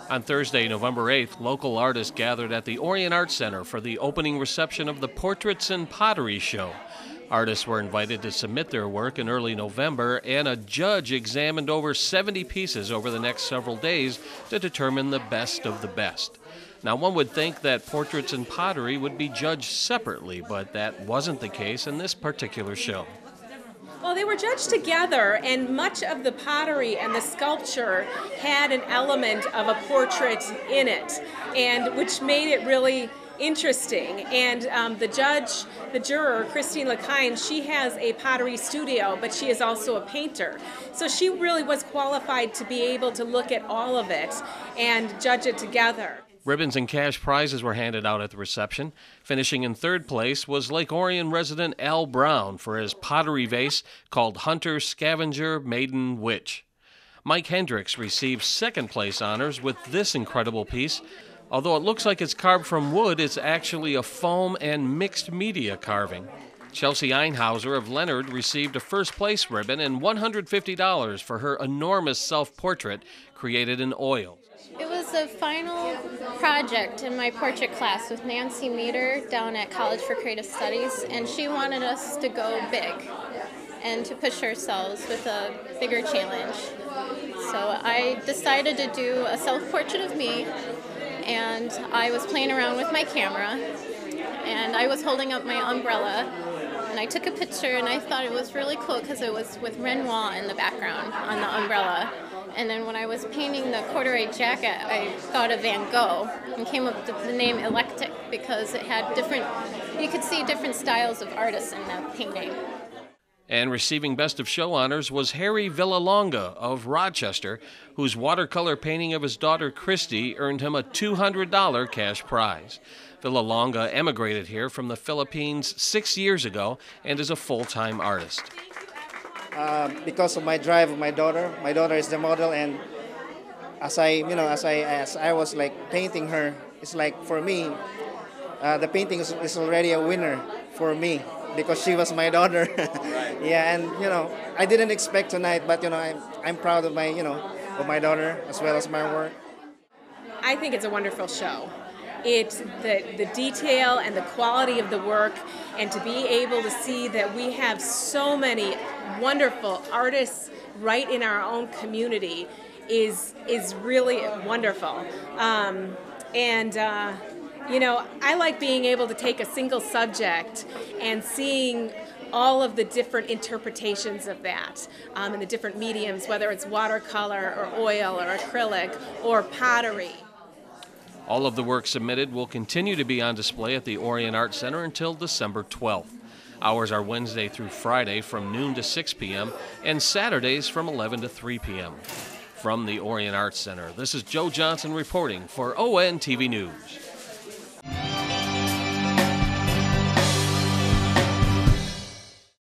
On Thursday, November 8th, local artists gathered at the Orion Art Center for the opening reception of the Portraits and Pottery show. Artists were invited to submit their work in early November, and a judge examined over 70 pieces over the next several days to determine the best of the best. Now, one would think that Portraits and Pottery would be judged separately, but that wasn't the case in this particular show. Well, they were judged together, and much of the pottery and the sculpture had an element of a portrait in it, and which made it really interesting. And the juror, Christine LeKine, she has a pottery studio, but she is also a painter. So she really was qualified to be able to look at all of it and judge it together. Ribbons and cash prizes were handed out at the reception. Finishing in third place was Lake Orion resident Al Brown for his pottery vase called Hunter, Scavenger, Maiden, Witch. Mike Hendricks received second place honors with this incredible piece. Although it looks like it's carved from wood, it's actually a foam and mixed media carving. Chelsea Einheuser of Leonard received a first place ribbon and $150 for her enormous self-portrait created in oil. It was a final project in my portrait class with Nancy Meter down at College for Creative Studies, and she wanted us to go big and to push ourselves with a bigger challenge. So I decided to do a self-portrait of me, and I was playing around with my camera, and I was holding up my umbrella, and I took a picture, and I thought it was really cool because it was with Renoir in the background on the umbrella. And then when I was painting the corduroy jacket, I thought of Van Gogh and came up with the name Eclectic because it had you could see different styles of artists in that painting. And receiving Best of Show honors was Harry Villalonga of Rochester, whose watercolor painting of his daughter Christy earned him a $200 cash prize. Villalonga emigrated here from the Philippines 6 years ago and is a full-time artist. Because of my drive of my daughter is the model, and as I was like painting her, it's like for me, the painting is already a winner for me because she was my daughter. Yeah, and I didn't expect tonight, but I'm proud of my daughter as well as my work. I think it's a wonderful show. It's the detail and the quality of the work, and to be able to see that we have so many wonderful artists right in our own community is really wonderful. I like being able to take a single subject and seeing all of the different interpretations of that in the different mediums, whether it's watercolor or oil or acrylic or pottery. All of the work submitted will continue to be on display at the Orion Art Center until December 12th. Hours are Wednesday through Friday from noon to 6 p.m. and Saturdays from 11 to 3 p.m. From the Orion Art Center, this is Joe Johnson reporting for ONTV News.